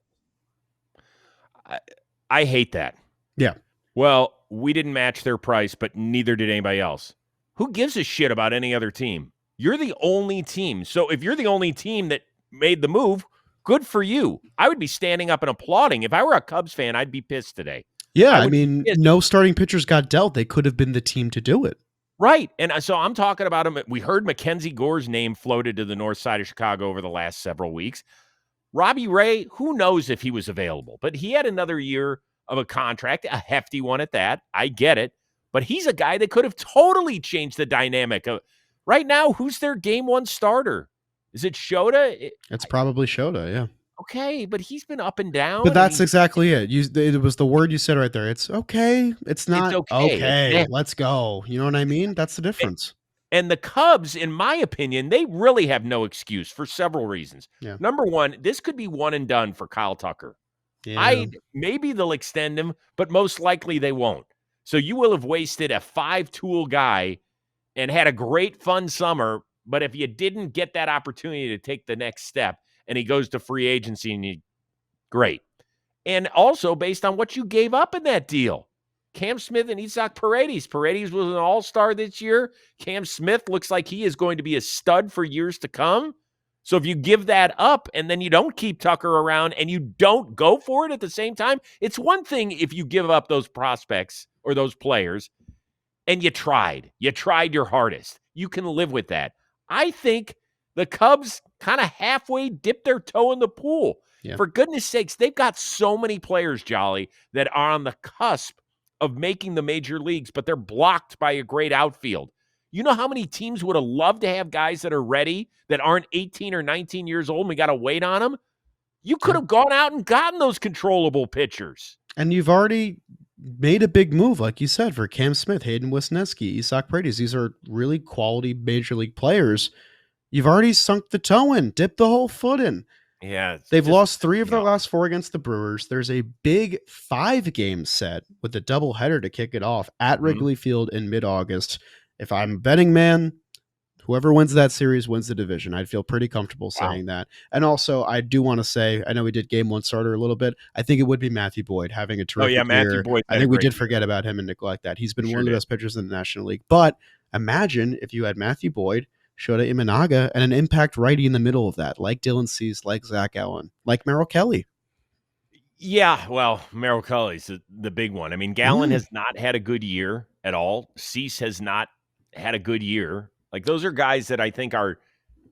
I hate that. Yeah. Well, we didn't match their price, but neither did anybody else. Who gives a shit about any other team? You're the only team. So if you're the only team that made the move, good for you. I would be standing up and applauding. If I were a Cubs fan, I'd be pissed today. Yeah, I mean, no starting pitchers got dealt. They could have been the team to do it. Right. And so I'm talking about him. We heard Mackenzie Gore's name floated to the north side of Chicago over the last several weeks. Robbie Ray, who knows if he was available, but he had another year of a contract, a hefty one at that. I get it. But he's a guy that could have totally changed the dynamic. Right now, who's their game one starter? Is it Shota? It's probably Shota, yeah. Okay, but he's been up and down. But that's exactly it. It was the word you said right there. It's okay. It's not okay. It's let's go. You know what I mean? That's the difference. And the Cubs, in my opinion, they really have no excuse for several reasons. Yeah. Number one, this could be one and done for Kyle Tucker. Yeah. Maybe they'll extend him, but most likely they won't. So you will have wasted a 5-tool guy and had a great fun summer, but if you didn't get that opportunity to take the next step and he goes to free agency, and great. And also based on what you gave up in that deal. Cam Smith and Isaac Paredes. Paredes was an all-star this year. Cam Smith looks like he is going to be a stud for years to come. So if you give that up and then you don't keep Tucker around and you don't go for it at the same time, it's one thing if you give up those prospects or those players and you tried your hardest. You can live with that. I think the Cubs kind of halfway dipped their toe in the pool. Yeah. For goodness sakes, they've got so many players, Jolly, that are on the cusp of making the major leagues, but they're blocked by a great outfield. You know how many teams would have loved to have guys that are ready that aren't 18 or 19 years old and we got to wait on them? You could have gone out and gotten those controllable pitchers. And you've already made a big move, like you said, for Cam Smith, Hayden Wesneski, Isaac Paredes. These are really quality major league players. You've already sunk the toe in, dipped the whole foot in. Yeah. They've lost 3 of their last 4 against the Brewers. There's a big 5-game set with a doubleheader to kick it off at Wrigley Field in mid-August. If I'm a betting man, whoever wins that series wins the division. I'd feel pretty comfortable saying that. And also, I do want to say, I know we did game 1 starter a little bit. I think it would be Matthew Boyd having a terrific year. Boyd. I think we did forget about him and neglect that. He's been one of the best pitchers in the National League. But imagine if you had Matthew Boyd, Shota Imanaga, and an impact righty in the middle of that, like Dylan Cease, like Zach Allen, like Merrill Kelly. Yeah, well, Merrill Kelly's the big one. I mean, Gallen has not had a good year at all. Cease has not had a good year. Like, those are guys that I think are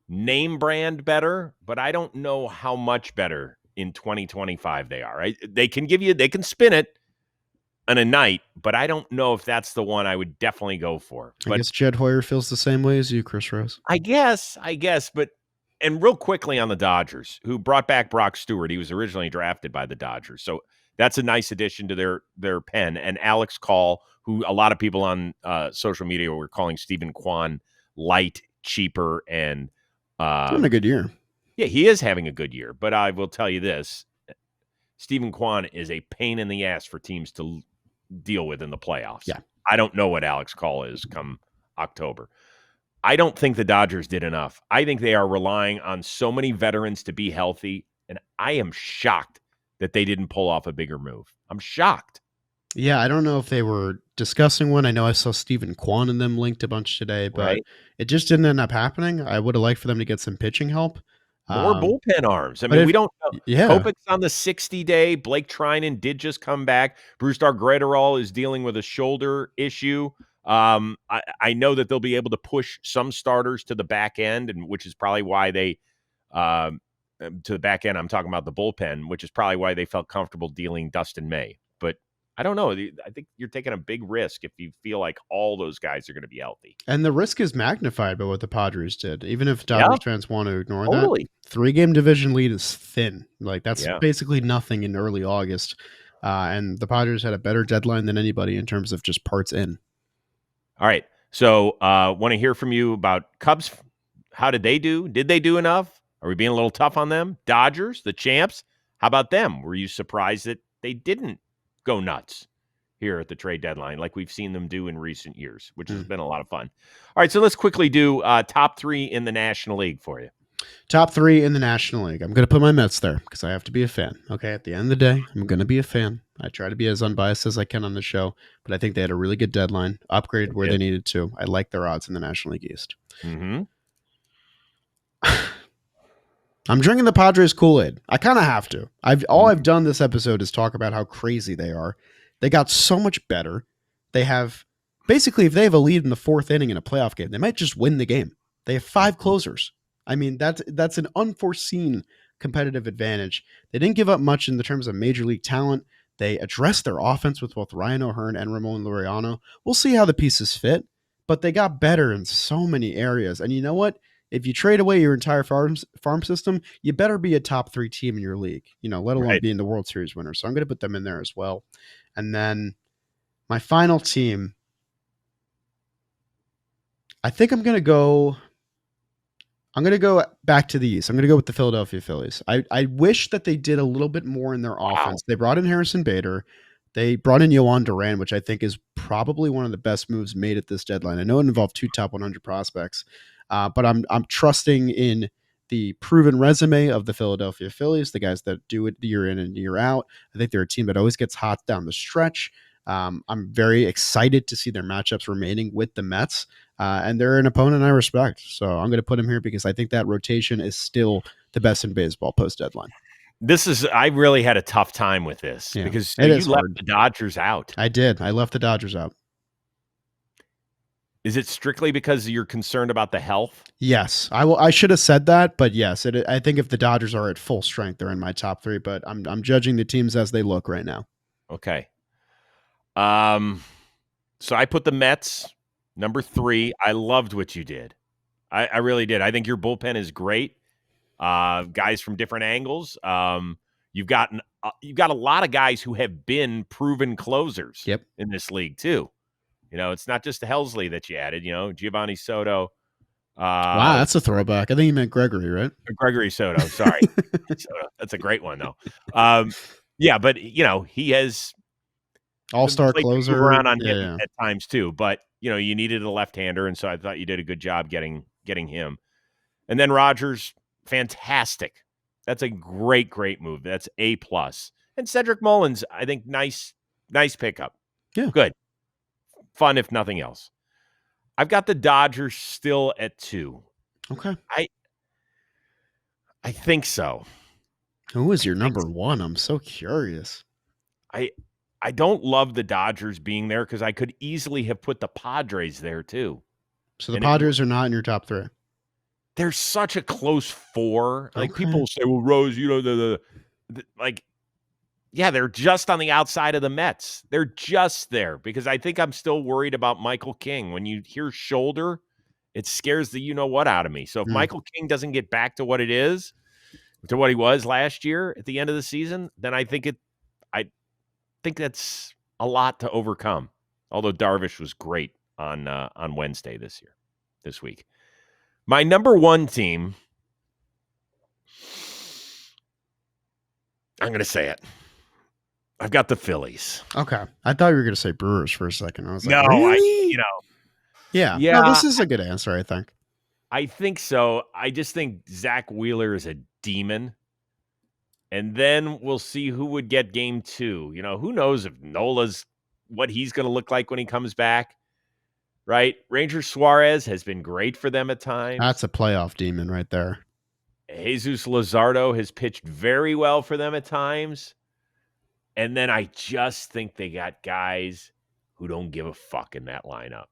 name brand better, but I don't know how much better in 2025 they are. They can spin it on a night, but I don't know if that's the one I would definitely go for. But I guess Jed Hoyer feels the same way as you, Chris Rose. I guess, but and real quickly on the Dodgers, who brought back Brock Stewart. He was originally drafted by the Dodgers. So that's a nice addition to their pen. And Alex Call, who a lot of people on social media were calling Stephen Kwan light, cheaper, and having a good year. Yeah, he is having a good year. But I will tell you this, Stephen Kwan is a pain in the ass for teams to deal with in the playoffs. Yeah. I don't know what Alex Call is come October. I don't think the Dodgers did enough. I think they are relying on so many veterans to be healthy, and I am shocked that they didn't pull off a bigger move. I'm shocked. Yeah, I don't know if they were discussing one. I know I saw Stephen Kwan and them linked a bunch today, but it just didn't end up happening. I would have liked for them to get some pitching help. More bullpen arms. I mean, we don't know. Yeah. Kopech's on the 60-day. Blake Trinan did just come back. Bruce Dargretterall is dealing with a shoulder issue. I know that they'll be able to push some starters to the back end, and which is probably why they to the back end. I'm talking about the bullpen, which is probably why they felt comfortable dealing Dustin May. But I don't know. I think you're taking a big risk if you feel like all those guys are going to be healthy. And the risk is magnified by what the Padres did. Even if Dodgers fans want to ignore that, 3-game division lead is thin. Like, that's basically nothing in early August. And the Padres had a better deadline than anybody in terms of just parts in. All right. So want to hear from you about Cubs. How did they do? Did they do enough? Are we being a little tough on them? Dodgers, the champs. How about them? Were you surprised that they didn't go nuts here at the trade deadline like we've seen them do in recent years, which has been a lot of fun. All right, so let's quickly do top 3 in the National League for you. Top 3 in the National League. I'm going to put my Mets there because I have to be a fan. Okay, at the end of the day, I'm going to be a fan. I try to be as unbiased as I can on the show, but I think they had a really good deadline, upgraded where they needed to. I like their odds in the National League East. Mm-hmm. I'm drinking the Padres Kool-Aid. I kind of have to. All I've done this episode is talk about how crazy they are. They got so much better. They have basically, if they have a lead in the 4th inning in a playoff game, they might just win the game. They have 5 closers. I mean, that's an unforeseen competitive advantage. They didn't give up much in the terms of major league talent. They addressed their offense with both Ryan O'Hearn and Ramon Laureano. We'll see how the pieces fit, but they got better in so many areas. And you know what? If you trade away your entire farm system, you better be a top 3 team in your league, let alone being the World Series winner. So I'm going to put them in there as well. And then my final team, I think I'm going to go back to the East. I'm going to go with the Philadelphia Phillies. I wish that they did a little bit more in their offense. They brought in Harrison Bader. They brought in Yohan Duran, which I think is probably one of the best moves made at this deadline. I know it involved 2 top 100 prospects, but I'm trusting in the proven resume of the Philadelphia Phillies, the guys that do it year in and year out. I think they're a team that always gets hot down the stretch. I'm very excited to see their matchups remaining with the Mets, and they're an opponent I respect. So I'm going to put them here because I think that rotation is still the best in baseball post-deadline. I really had a tough time with this because you left the Dodgers out. I did. I left the Dodgers out. Is it strictly because you're concerned about the health? Yes. I should have said that, but yes, I think if the Dodgers are at full strength, they're in my top 3, but I'm judging the teams as they look right now. Okay. So I put the Mets number 3. I loved what you did. I really did. I think your bullpen is great. Guys from different angles. You've got a lot of guys who have been proven closers in this league too. It's not just Helsley that you added, Giovanni Soto. Wow, that's a throwback. I think you meant Gregory, right? Gregory Soto, sorry. Soto. That's a great one though. Yeah, but he has all-star closer around on him at times too. But you needed a left-hander, and so I thought you did a good job getting him. And then Rogers, fantastic. That's a great move. That's A+. And Cedric Mullins, I think nice pickup. Yeah, good, fun if nothing else. I've got the Dodgers still at 2. Okay, I think so. Who is your number 1? I'm so curious. I don't love the Dodgers being there because I could easily have put the Padres there too. So the Padres are not in your top 3. They're such a close 4. Like people say, well, Rose, they're just on the outside of the Mets. They're just there because I think I'm still worried about Michael King. When you hear shoulder, it scares the you-know-what out of me. So if Michael King doesn't get back to what he was last year at the end of the season, then I think that's a lot to overcome. Although Darvish was great on Wednesday this week. My number 1 team, I'm going to say it. I've got the Phillies. Okay. I thought you were going to say Brewers for a second. I was like, no, really? Yeah. No, this is a good answer, I think. I think so. I just think Zach Wheeler is a demon. And then we'll see who would get game 2. Who knows if Nola's what he's going to look like when he comes back, right? Ranger Suarez has been great for them at times. That's a playoff demon right there. Jesus Luzardo has pitched very well for them at times. And then I just think they got guys who don't give a fuck in that lineup.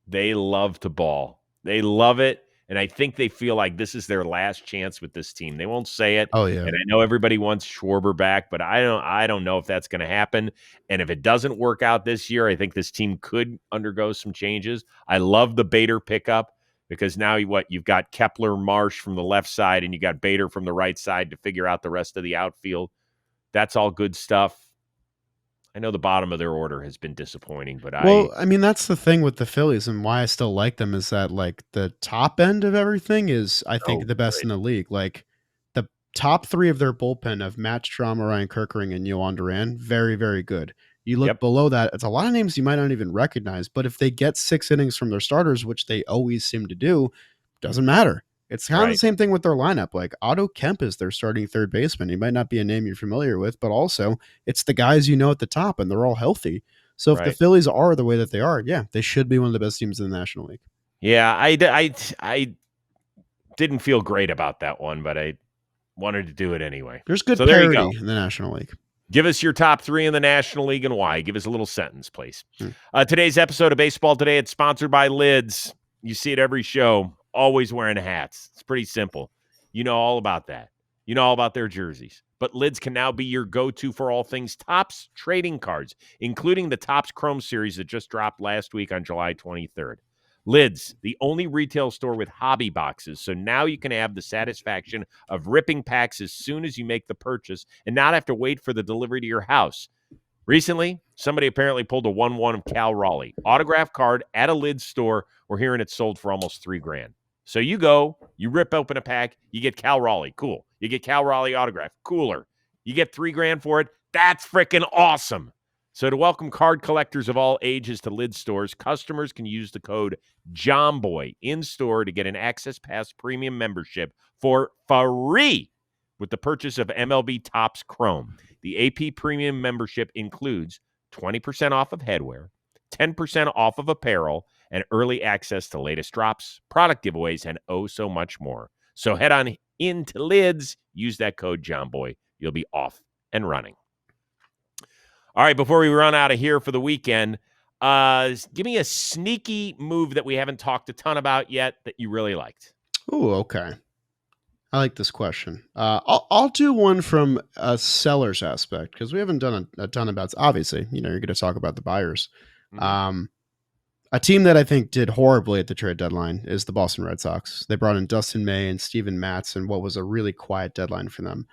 They love to ball. They love it. And I think they feel like this is their last chance with this team. They won't say it. Oh, yeah. And I know everybody wants Schwarber back, but I don't know if that's going to happen. And if it doesn't work out this year, I think this team could undergo some changes. I love the Bader pickup because now you've got Kepler, Marsh from the left side, and you got Bader from the right side to figure out the rest of the outfield. That's all good stuff. I know the bottom of their order has been disappointing, but I mean, that's the thing with the Phillies and why I still like them is that like the top end of everything is, I think, the best in the league. Like the top 3 of their bullpen of Matt Strahm, Ryan Kerkering, and Yohan Duran, very, very good. You look below that, it's a lot of names you might not even recognize, but if they get 6 innings from their starters, which they always seem to do, doesn't matter. It's kind of the same thing with their lineup. Like Otto Kemp is their starting third baseman. He might not be a name you're familiar with, but also it's the guys you know at the top, and they're all healthy. So if the Phillies are the way that they are, yeah, they should be one of the best teams in the National League. Yeah, I didn't feel great about that one, but I wanted to do it anyway. There's good parity in the National League. Give us your top 3 in the National League and why. Give us a little sentence, please. Today's episode of Baseball Today, it's sponsored by Lids. You see it every show, always wearing hats. It's pretty simple. You know all about that. You know all about their jerseys. But Lids can now be your go-to for all things Topps trading cards, including the Topps Chrome series that just dropped last week on July 23rd. Lids, the only retail store with hobby boxes, so now you can have the satisfaction of ripping packs as soon as you make the purchase and not have to wait for the delivery to your house. Recently, somebody apparently pulled a 1-1 of Cal Raleigh. Autograph card at a Lids store. We're hearing it's sold for almost $3,000. So you go, you rip open a pack, you get Cal Raleigh. Cool. You get Cal Raleigh autograph. Cooler. You get $3,000 for it. That's freaking awesome. So to welcome card collectors of all ages to Lids stores, customers can use the code JOHNBOY in-store to get an Access Pass premium membership for free with the purchase of MLB Topps Chrome. The AP premium membership includes 20% off of headwear, 10% off of apparel, and early access to latest drops, product giveaways, and oh so much more. So head on into Lids, use that code JOHNBOY. You'll be off and running. All right, before we run out of here for the weekend, give me a sneaky move that we haven't talked a ton about yet that you really liked. Oh, okay. I like this question. I'll do one from a seller's aspect because we haven't done a ton about. Obviously, you're going to talk about the buyers. Mm-hmm. A team that I think did horribly at the trade deadline is the Boston Red Sox. They brought in Dustin May and Steven Matz in what was a really quiet deadline for them.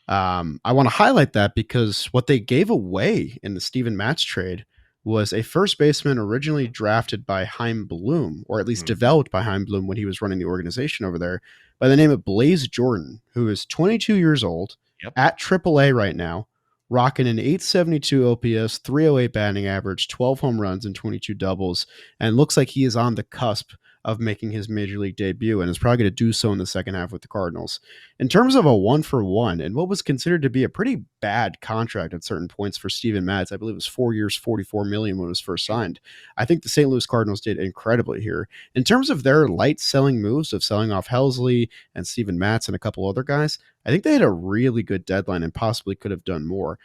I want to highlight that because what they gave away in the Steven Matz trade was a first baseman originally drafted by Chaim Bloom, or at least developed by Chaim Bloom when he was running the organization over there, by the name of Blaze Jordan, who is 22 years old, at AAA right now, rocking an 872 OPS, 308 batting average, 12 home runs, and 22 doubles, and looks like he is on the cusp of making his major league debut and is probably going to do so in the second half with the Cardinals. In terms of a 1-for-1 and what was considered to be a pretty bad contract at certain points for Steven Matz, I believe it was 4 years, $44 million when it was first signed. I think the St. Louis Cardinals did incredibly here. In terms of their light selling moves of selling off Helsley and Steven Matz and a couple other guys, I think they had a really good deadline and possibly could have done more.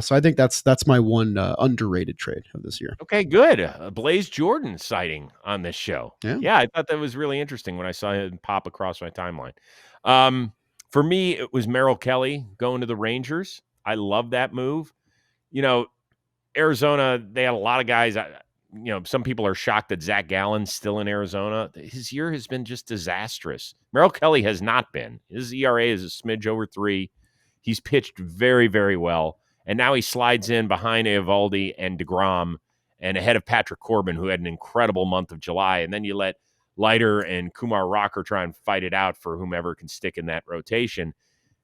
So I think that's my one underrated trade of this year. Okay, good. A Blaze Jordan sighting on this show. Yeah, I thought that was really interesting when I saw it pop across my timeline. For me, it was Merrill Kelly going to the Rangers. I love that move. Arizona, they had a lot of guys. Some people are shocked that Zach Gallen's still in Arizona. His year has been just disastrous. Merrill Kelly has not been. His ERA is a smidge over 3. He's pitched very, very well. And now he slides in behind Eovaldi and DeGrom and ahead of Patrick Corbin, who had an incredible month of July. And then you let Leiter and Kumar Rocker try and fight it out for whomever can stick in that rotation.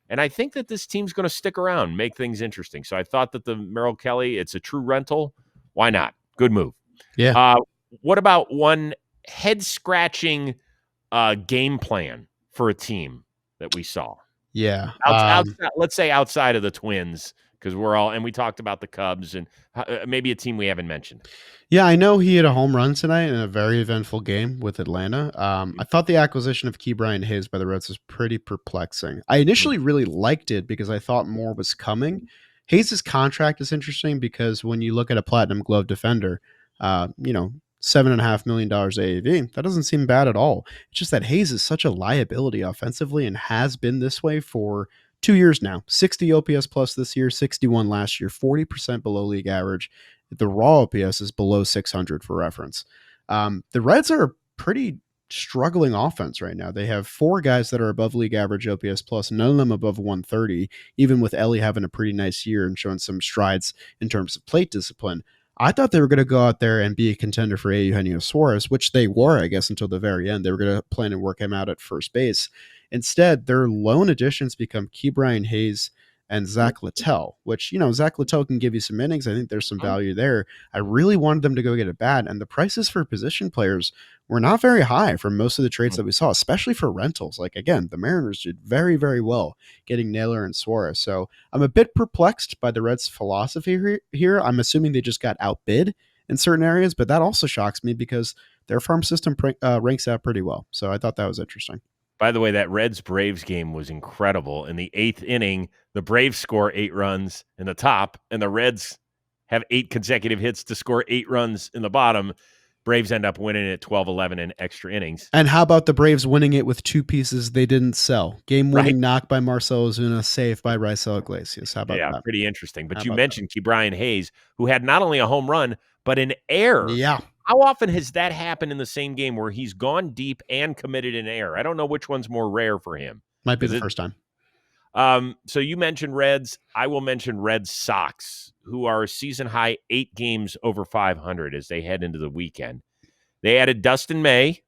And I think that this team's going to stick around, make things interesting. So I thought that the Merrill Kelly, it's a true rental. Why not? Good move. Yeah. What about one head-scratching game plan for a team that we saw? Yeah. Let's say outside of the Twins, because we talked about the Cubs and maybe a team we haven't mentioned. Yeah, I know he had a home run tonight in a very eventful game with Atlanta. I thought the acquisition of Ke'Bryan Hayes by the Reds was pretty perplexing. I initially really liked it because I thought more was coming. Hayes' contract is interesting because when you look at a Platinum Glove defender, $7.5 million AAV, that doesn't seem bad at all. It's just that Hayes is such a liability offensively and has been this way for 2 years now. 60 OPS plus this year, 61 last year, 40% below league average. The raw OPS is below 600 for reference. The Reds are a pretty struggling offense right now. They have 4 guys that are above league average OPS plus, none of them above 130, even with Ellie having a pretty nice year and showing some strides in terms of plate discipline. I thought they were going to go out there and be a contender for Eugenio Suarez, which they were, I guess, until the very end. They were going to plan and work him out at first base. Instead, their lone additions become Ke'Bryan Hayes and Zach Littell, which, Zach Littell can give you some innings. I think there's some value there. I really wanted them to go get a bat, and the prices for position players were not very high for most of the trades that we saw, especially for rentals. Like, again, the Mariners did very, very well getting Naylor and Suarez. So I'm a bit perplexed by the Reds' philosophy here. I'm assuming they just got outbid in certain areas, but that also shocks me because their farm system ranks out pretty well. So I thought that was interesting. By the way, that Reds-Braves game was incredible. In the 8th inning, the Braves score 8 runs in the top, and the Reds have 8 consecutive hits to score 8 runs in the bottom. Braves end up winning it 12-11 in extra innings. And how about the Braves winning it with 2 pieces they didn't sell? Game-winning knock by Marcell Ozuna, save by Raisel Iglesias. How about that? Yeah, pretty interesting. But you mentioned Ke'Bryan Hayes, who had not only a home run, but an error. Yeah. How often has that happened in the same game where he's gone deep and committed an error? I don't know which one's more rare for him. Might be the first time. So you mentioned Reds. I will mention Red Sox, who are a season-high 8 games over 500 as they head into the weekend. They added Dustin May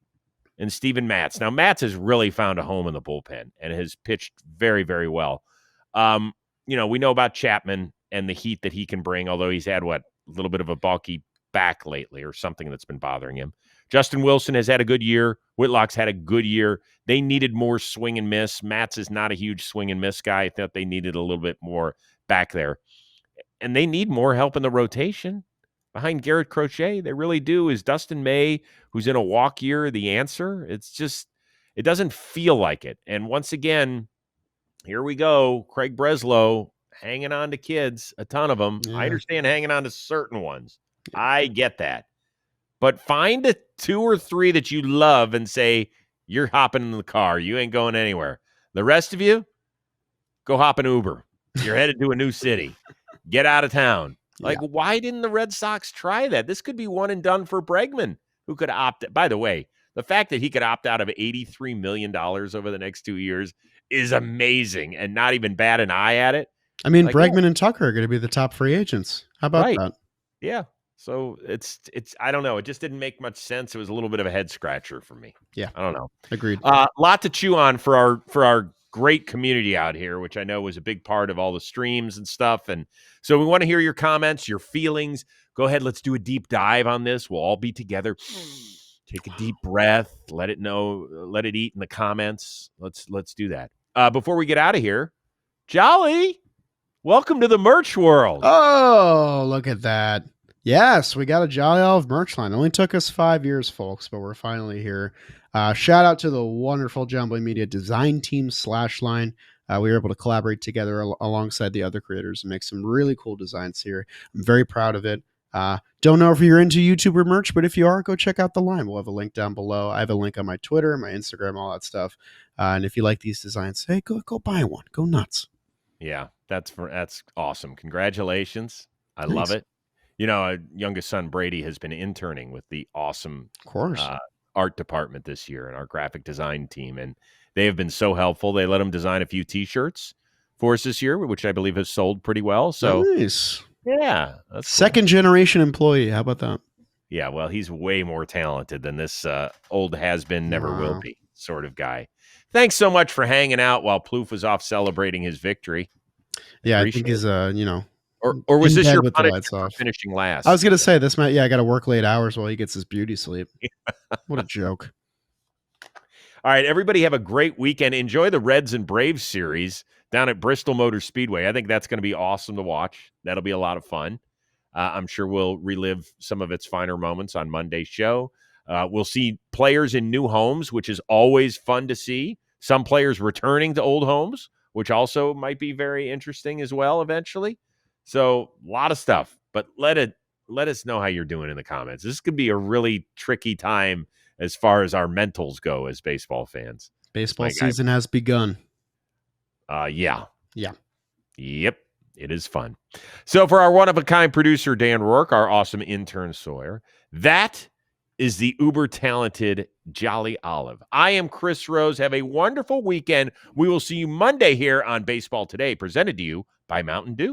and Steven Matz. Now, Matz has really found a home in the bullpen and has pitched very, very well. We know about Chapman and the heat that he can bring, although he's had, a little bit of a bulky back lately or something that's been bothering him. Justin Wilson has had a good year. Whitlock's had a good year. They needed more swing and miss. Matz is not a huge swing and miss guy. I thought they needed a little bit more back there. And they need more help in the rotation behind Garrett Crochet. They really do. Is Dustin May, who's in a walk year, the answer? It's just, it doesn't feel like it. And once again, here we go. Craig Breslow hanging on to kids, a ton of them. Yeah. I understand hanging on to certain ones. I get that. But find a 2 or 3 that you love and say, you're hopping in the car. You ain't going anywhere. The rest of you, go hop an Uber. You're headed to a new city. Get out of town. Like, why didn't the Red Sox try that? This could be one and done for Bregman, who could opt. By the way, the fact that he could opt out of $83 million over the next 2 years is amazing and not even bat an eye at it. I mean, Bregman and Tucker are going to be the top free agents. How about that? Yeah. So it's I don't know. It just didn't make much sense. It was a little bit of a head scratcher for me. Yeah. I don't know. Agreed. Lot to chew on for our great community out here, which I know was a big part of all the streams and stuff. And so we want to hear your comments, your feelings. Go ahead. Let's do a deep dive on this. We'll all be together. Take a deep breath. Let it eat in the comments. Let's do that. Before we get out of here, Jolly, welcome to the merch world. Oh, look at that. Yes, we got a Jolly Olive merch line. It only took us 5 years, folks, but we're finally here. Shout out to the wonderful Jomboy Media design team /line. We were able to collaborate together alongside the other creators and make some really cool designs here. I'm very proud of it. Don't know if you're into YouTuber merch, but if you are, go check out the line. We'll have a link down below. I have a link on my Twitter, my Instagram, all that stuff. And if you like these designs, hey, go buy one. Go nuts. Yeah, that's awesome. Congratulations. I love it. Our youngest son, Brady, has been interning with the awesome art department this year and our graphic design team. And they have been so helpful. They let him design a few T-shirts for us this year, which I believe has sold pretty well. So nice. Yeah. That's second generation employee. How about that? Yeah. Well, he's way more talented than this old has-been, never will be sort of guy. Thanks so much for hanging out while Plouffe was off celebrating his victory. Yeah, I think he's, Or was this your punishment for finishing last? I was going to say this, Matt. Yeah, I got to work late hours while he gets his beauty sleep. What a joke. All right, everybody have a great weekend. Enjoy the Reds and Braves series down at Bristol Motor Speedway. I think that's going to be awesome to watch. That'll be a lot of fun. I'm sure we'll relive some of its finer moments on Monday's show. We'll see players in new homes, which is always fun to see. Some players returning to old homes, which also might be very interesting as well eventually. So a lot of stuff, but let us know how you're doing in the comments. This could be a really tricky time as far as our mentals go as baseball fans. Baseball season has begun. Yeah. Yep. It is fun. So for our one-of-a-kind producer, Dan Rourke, our awesome intern, Sawyer, that is the uber-talented Jolly Olive. I am Chris Rose. Have a wonderful weekend. We will see you Monday here on Baseball Today, presented to you by Mountain Dew.